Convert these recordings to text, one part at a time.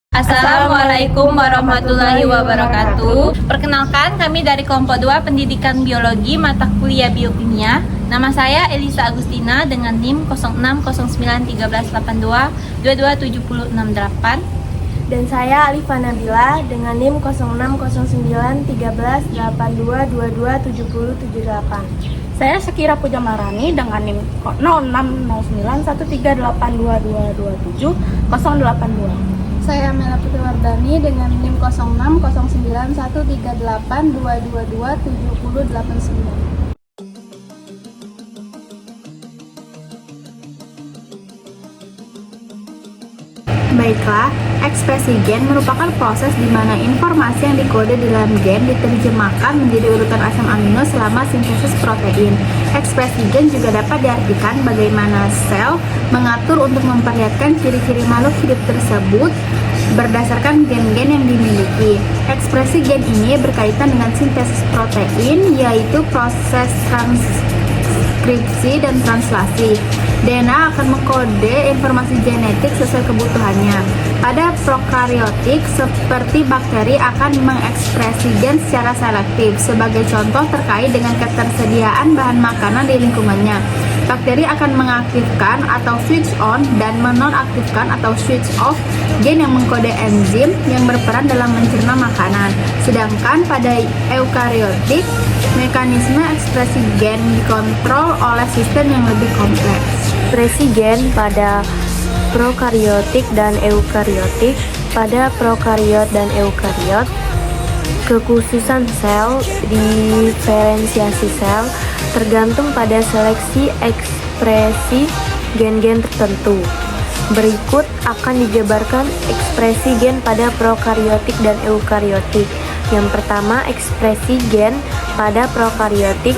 Assalamualaikum warahmatullahi wabarakatuh. Perkenalkan, kami dari kelompok 2 Pendidikan Biologi mata kuliah Biokimia. Nama saya Elisa Agustina dengan NIM 06091382227068. Dan saya Alifa Nabila dengan NIM 06091382227078. Saya Sekira Pujamarani dengan NIM 06091382227082. Saya Mela Putri dengan NIM 06091382227089. Baiklah, ekspresi gen merupakan proses di mana informasi yang dikode di dalam gen diterjemahkan menjadi urutan asam amino selama sintesis protein. Ekspresi gen juga dapat diartikan bagaimana sel mengatur untuk memperlihatkan ciri-ciri makhluk hidup tersebut berdasarkan gen-gen yang dimiliki. Ekspresi gen ini berkaitan dengan sintesis protein, yaitu proses transkripsi dan translasi. DNA akan mengkode informasi genetik sesuai kebutuhannya. Pada prokariotik, seperti bakteri akan mengekspresi gen secara selektif. Sebagai contoh terkait dengan ketersediaan bahan makanan di lingkungannya, bakteri akan mengaktifkan atau switch on dan menonaktifkan atau switch off gen yang mengkode enzim yang berperan dalam mencerna makanan. Sedangkan pada eukariotik, mekanisme ekspresi gen dikontrol oleh sistem yang lebih kompleks. Ekspresi gen pada prokariotik dan eukariotik. Pada prokariot dan eukariot, kekhususan sel, diferensiasi sel tergantung pada seleksi ekspresi gen-gen tertentu. Berikut akan dijabarkan ekspresi gen pada prokariotik dan eukariotik. Yang pertama, ekspresi gen pada prokariotik.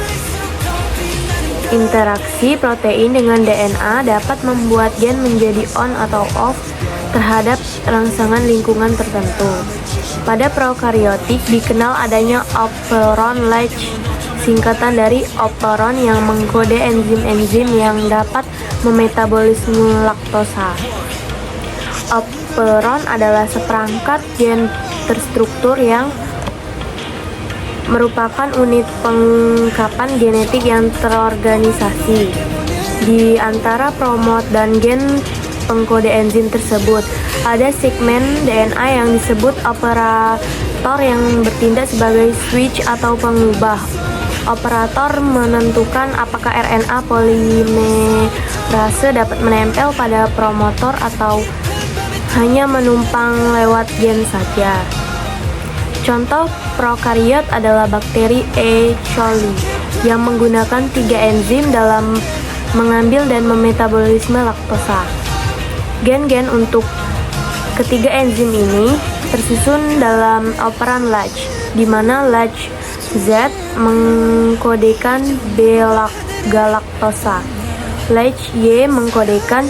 Interaksi protein dengan DNA dapat membuat gen menjadi on atau off terhadap rangsangan lingkungan tertentu. Pada prokariotik dikenal adanya operon latch, singkatan dari operon yang mengkode enzim-enzim yang dapat memetabolisme laktosa. Operon adalah seperangkat gen terstruktur yang merupakan unit pengungkapan genetik yang terorganisasi. Di antara promot dan gen pengkode enzim tersebut, ada segmen DNA yang disebut operator yang bertindak sebagai switch atau pengubah. Operator menentukan apakah RNA polimerase dapat menempel pada promotor atau hanya menumpang lewat gen saja. Contoh prokariot adalah bakteri E. coli yang menggunakan 3 enzim dalam mengambil dan memetabolisme laktosa. Gen-gen untuk ketiga enzim ini tersusun dalam operan latch, di mana latch Z mengkodekan beta-galaktosa, latch Y mengkodekan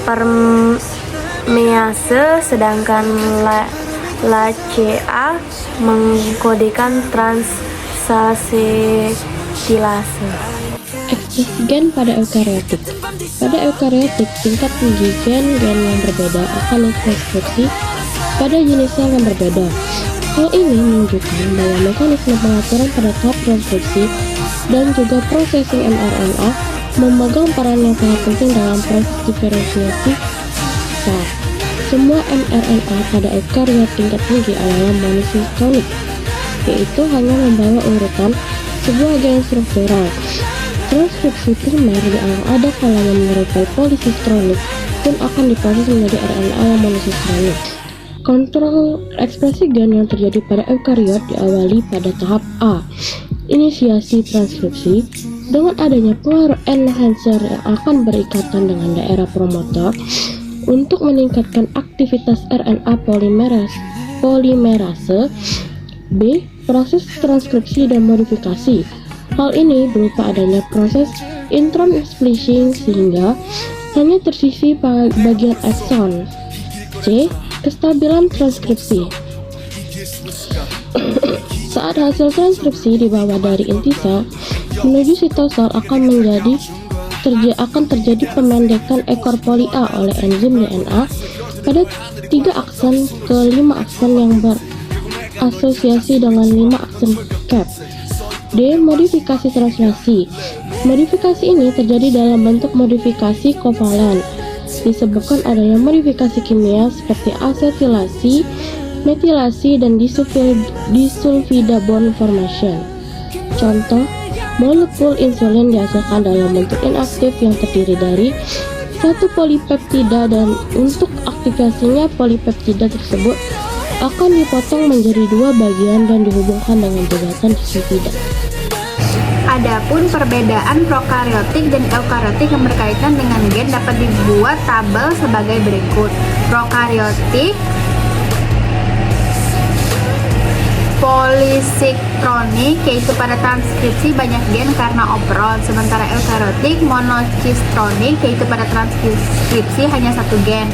permease, sedangkan LACA mengkodekan transacetilase. Ekspresi gen pada eukariotik. Pada eukariotik, tingkat tinggi gen-gen yang berbeda akan ditranskripsi pada jenis sel yang berbeda. Hal ini menunjukkan bahwa mekanisme pengaturan pada tahap transkripsi dan juga processing mRNA memegang peran yang sangat penting dalam proses diferensiasi sel. Semua mRNA pada eukariot tingkat tinggi adalah monosistonik, yaitu hanya membawa urutan sebuah gen struktural. Transkripsi primer yang ada kalanya menyerupai polisistonik pun akan diproses menjadi RNA yang monosistonik. Kontrol ekspresi gen yang terjadi pada eukariot diawali pada tahap A, inisiasi transkripsi, dengan adanya pengaruh enhancer yang akan berikatan dengan daerah promotor untuk meningkatkan aktivitas RNA polimerase. B. Proses transkripsi dan modifikasi. Hal ini berupa adanya proses intron splicing sehingga hanya tersisi bagian ekson. C. Kestabilan transkripsi. Saat hasil transkripsi dibawa dari inti sel menuju sitosol akan terjadi pemendekan ekor poli A oleh enzim DNA pada 3 aksen ke 5 aksen yang berasosiasi dengan 5 aksen cap. D. Modifikasi translasi. Modifikasi ini terjadi dalam bentuk modifikasi kovalen, disebabkan adanya modifikasi kimia seperti asetilasi, metilasi, dan disulfida bond formation. Contoh, molekul insulin dihasilkan dalam bentuk inaktif yang terdiri dari satu polipeptida, dan untuk aktivasinya polipeptida tersebut akan dipotong menjadi 2 bagian dan dihubungkan dengan jembatan disulfida. Adapun perbedaan prokariotik dan eukariotik yang berkaitan dengan gen dapat dibuat tabel sebagai berikut. Prokariotik polisiktronik, yaitu pada transkripsi banyak gen karena operon, sementara eukariotik monocystronik, yaitu pada transkripsi hanya 1 gen.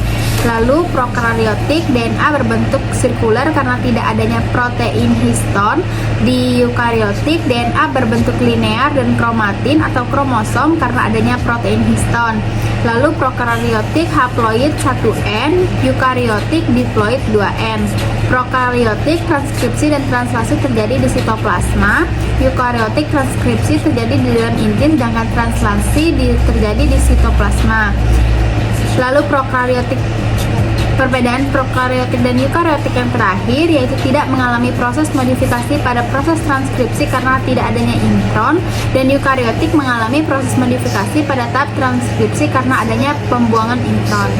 Lalu prokariotik DNA berbentuk sirkular karena tidak adanya protein histon. Di eukariotik DNA berbentuk linear dan kromatin atau kromosom karena adanya protein histon. Lalu prokariotik haploid 1N, eukariotik diploid 2N. Prokariotik transkripsi dan translasi terjadi di sitoplasma, eukariotik transkripsi terjadi di dalam inti, sedangkan translasi terjadi di sitoplasma. Lalu perbedaan prokariotik dan eukariotik yang terakhir yaitu tidak mengalami proses modifikasi pada proses transkripsi karena tidak adanya intron, dan eukariotik mengalami proses modifikasi pada tahap transkripsi karena adanya pembuangan intron.